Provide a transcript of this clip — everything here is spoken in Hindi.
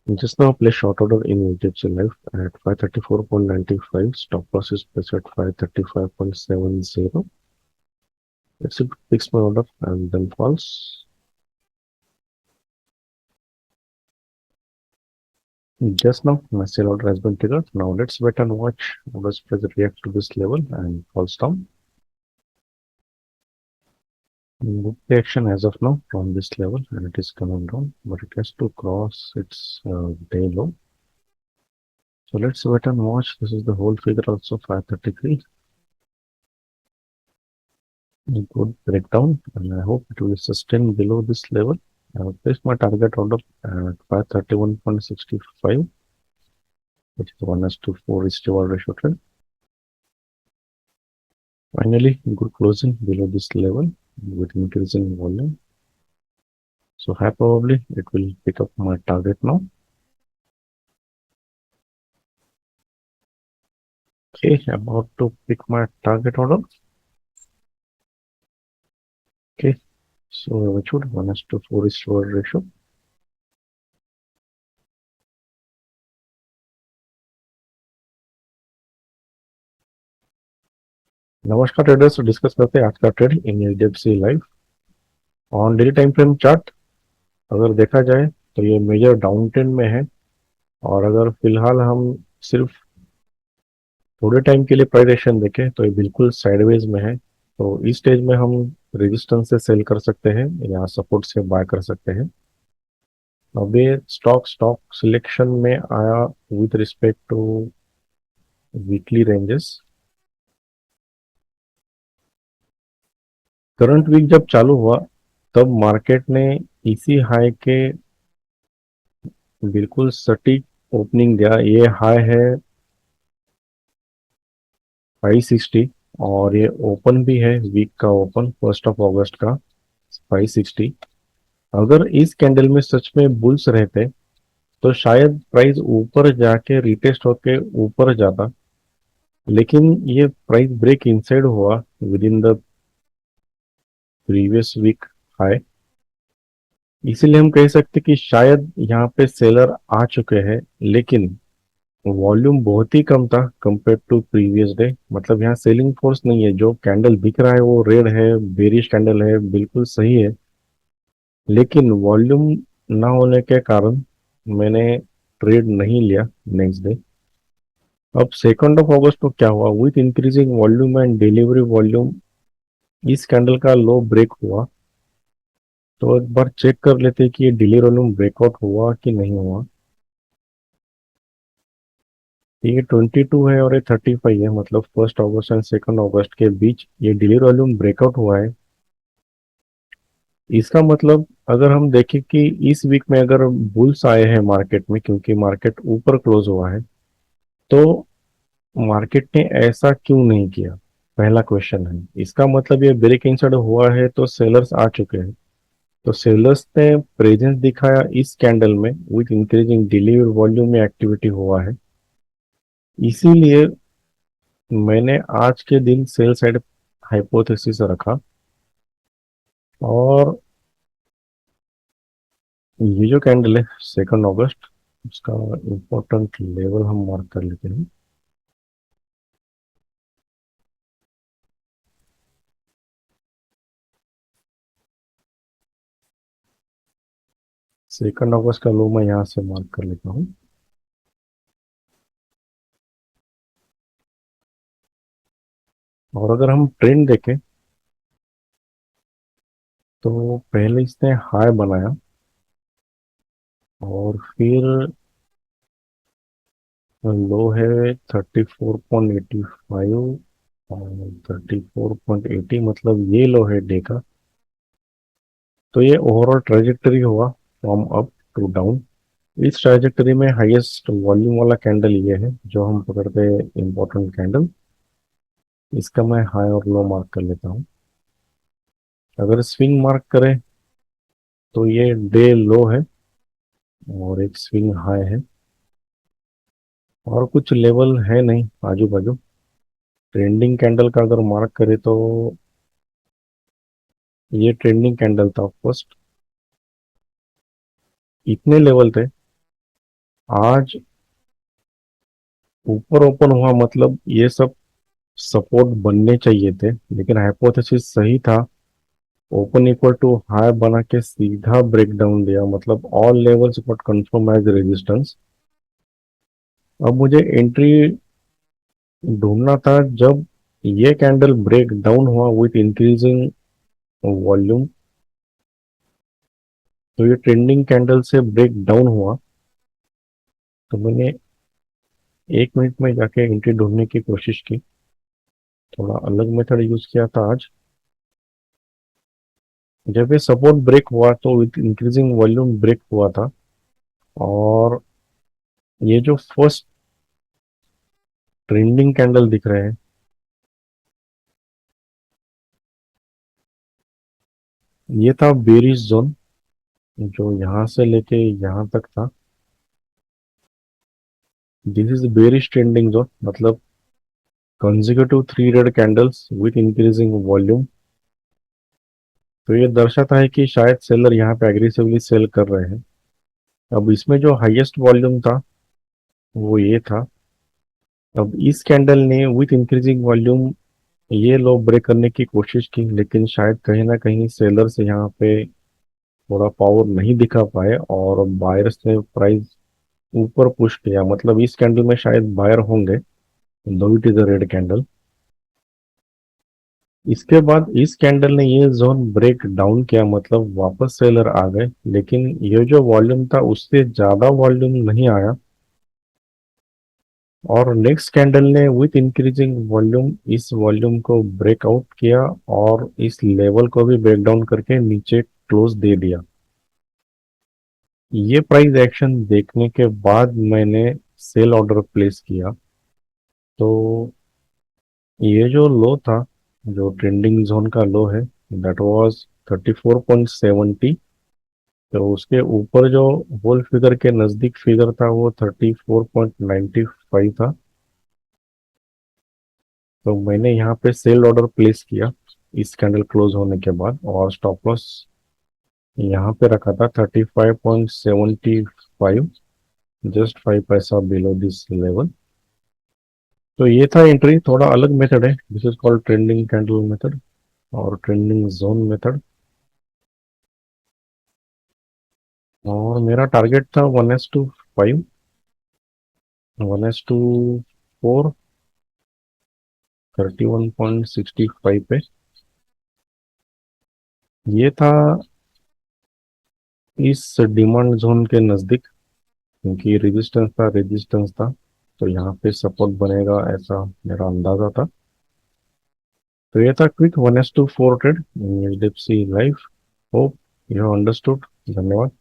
Just now place short order in HDFC Life at 534.95. Stop loss is placed at 535.70. Let's fix my order and then false. Just now my sell order has been triggered. Now let's wait and watch how does price react to this level and falls down. Good reaction as of now from this level, and it is coming down, but it has to cross its day low. So let's wait and watch. This is the whole figure also 533. Good breakdown, and I hope it will sustain below this level. I have placed my target order at 531.65, which is 1:4 risk reward ratio trend. Finally, good closing below this level with increasing volume. So high probably it will pick up my target now. Okay, about to pick my target order. Okay, so which would 1:4 risk reward ratio. नमस्कार ट्रेडर्स, डिस्कस करते हैं आज का trade in HDFC life on daily time frame chart. अगर देखा जाए तो ये मेजर डाउन ट्रेंड में है, और अगर फिलहाल हम सिर्फ थोड़े टाइम के लिए प्राइस एक्शन देखें तो ये बिल्कुल साइडवेज में है। तो इस स्टेज में हम रेजिस्टेंस से सेल कर सकते हैं या सपोर्ट से बाय कर सकते हैं। अब ये स्टॉक सिलेक्शन में आया with respect to weekly ranges. Current week जब चालू हुआ तब मार्केट ने इसी हाई के बिल्कुल सटीक ओपनिंग दिया। ये हाई है 560, और ये ओपन भी है वीक का ओपन 1 अगस्त का 560। अगर इस कैंडल में सच में बुल्स रहते तो शायद प्राइस ऊपर जाके रिटेस्ट होके ऊपर जाता, लेकिन ये प्राइस ब्रेक इनसाइड हुआ within the previous week high. इसीलिए हम कह सकते कि शायद यहाँ पे सेलर आ चुके हैं, लेकिन वॉल्यूम बहुत ही कम था कंपेयर टू प्रीवियस डे। मतलब यहाँ सेलिंग फोर्स नहीं है। जो कैंडल दिख रहा है वो रेड है, बेरिश कैंडल है, बिल्कुल सही है, लेकिन वॉल्यूम ना होने के कारण मैंने ट्रेड नहीं लिया नेक्स्ट डे। अब 2 अगस्त को क्या हुआ, with increasing volume and delivery volume इस कैंडल का लो ब्रेक हुआ। तो एक बार चेक कर लेते हैं कि ये डिलीवरी वॉल्यूम ब्रेकआउट हुआ कि नहीं हुआ। ये 22 है और ये 35 है, मतलब 1 अगस्त एंड 2 अगस्त के बीच ये डिलीवरी वॉल्यूम ब्रेकआउट हुआ है। इसका मतलब अगर हम देखें कि इस वीक में अगर बुल्स आए हैं मार्केट में, क्योंकि मार्केट ऊपर क्लोज हुआ है, तो मार्केट ने ऐसा क्यों नहीं किया, पहला क्वेश्चन है। इसका मतलब ये ब्रेक इनसाइड हुआ है तो सेलर्स आ चुके हैं। तो सेलर्स ने प्रेजेंस दिखाया इस कैंडल में, विथ इंक्रीजिंग डिलीवर वॉल्यूम में एक्टिविटी हुआ है। इसीलिए मैंने आज के दिन सेल साइड हाइपोथेसिस रखा, और ये जो कैंडल है 2 अगस्त, उसका इम्पोर्टेंट लेवल हम मार्क कर लेते हैं। 2 अगस्त का लो मैं यहाँ से मार्क कर लेता हूँ। और अगर हम ट्रेंड देखें तो पहले इसने हाई बनाया, और फिर लो है 34.85 और 34.80, मतलब ये लो है डे का। तो ये ओवरऑल ट्रेजेक्टरी हुआ फ्रॉम अप टू डाउन। इस ट्रेजेक्टरी में हाईएस्ट वॉल्यूम वाला कैंडल ये है जो हम पकड़ते हैं इम्पोर्टेंट कैंडल। इसका मैं हाई और लो मार्क कर लेता हूँ। अगर स्विंग मार्क करें तो ये डे लो है और एक स्विंग हाई है। और कुछ लेवल है नहीं आजू बाजू। ट्रेंडिंग कैंडल का अगर मार्क करे तो ये ट्रेंडिंग कैंडल था फर्स्ट, इतने लेवल थे। आज ऊपर ओपन हुआ, मतलब ये सब सपोर्ट बनने चाहिए थे, लेकिन हाइपोथेसिस सही था। ओपन इक्वल टू हाई बना के सीधा ब्रेक डाउन दिया, मतलब all levels got confirm as resistance. अब मुझे एंट्री ढूंढना था जब ये कैंडल ब्रेक डाउन हुआ विथ इंक्रीजिंग वॉल्यूम। तो ये ट्रेंडिंग कैंडल से ब्रेक डाउन हुआ, तो मैंने 1 मिनट में जाके एंट्री ढूंढने की कोशिश की। थोड़ा अलग मेथड यूज किया था आज। जब ये सपोर्ट ब्रेक हुआ तो विथ इंक्रीजिंग वॉल्यूम ब्रेक हुआ था। और ये जो फर्स्ट ट्रेंडिंग कैंडल दिख रहे हैं, ये था बेरिश जोन, जो यहाँ से लेके यहाँ तक था। This is bearish trending zone, मतलब consecutive 3 red candles with increasing volume. तो ये दर्शाता है कि शायद सेलर यहाँ पे एग्रेसिवली सेल कर रहे हैं। अब इसमें जो हाईएस्ट वॉल्यूम था वो ये था। अब इस कैंडल ने विथ इंक्रीजिंग वॉल्यूम ये लो ब्रेक करने की कोशिश की, लेकिन शायद कहीं ना कहीं सेलर्स यहाँ पे थोड़ा पावर नहीं दिखा पाए और बायर्स ने प्राइस ऊपर पुश किया। मतलब इस कैंडल में शायद बायर होंगे, दो it is a red candle. इसके बाद इस कैंडल ने ये जोन ब्रेक डाउन किया, मतलब वापस सेलर आ गए, लेकिन ये जो वॉल्यूम था उससे ज्यादा वॉल्यूम नहीं आया। और नेक्स्ट कैंडल ने विथ इंक्रीजिंग वॉल्यूम इस वॉल्यूम को ब्रेकआउट किया और इस लेवल को भी ब्रेक डाउन करके नीचे क्लोज दे दिया। ये प्राइस एक्शन देखने के बाद मैंने सेल ऑर्डर प्लेस किया। तो ये जो लो था, जो ट्रेंडिंग जोन का लो है, दैट वाज 34.70। तो उसके ऊपर जो होल फिगर के नजदीक फिगर था वो 34.95 था। तो मैंने यहाँ पे सेल ऑर्डर प्लेस किया इस कैंडल क्लोज होने के बाद, और स्टॉप लॉस यहाँ पे रखा था 35.75, जस्ट 5 पैसा बिलो दिस लेवल। तो ये था एंट्री। थोड़ा अलग मेथड है, this is called trending candle method और ट्रेंडिंग जोन मेथड। और मेरा टारगेट था 1:5, 1:4, 31.65 पे। ये था इस डिमांड जोन के नज़दीक, क्योंकि रेजिस्टेंस था। तो यहाँ पे सपोर्ट बनेगा ऐसा मेरा अंदाजा था। तो ये था quick 1:4 trade in H D F C life. Hope you have understood. धन्यवाद।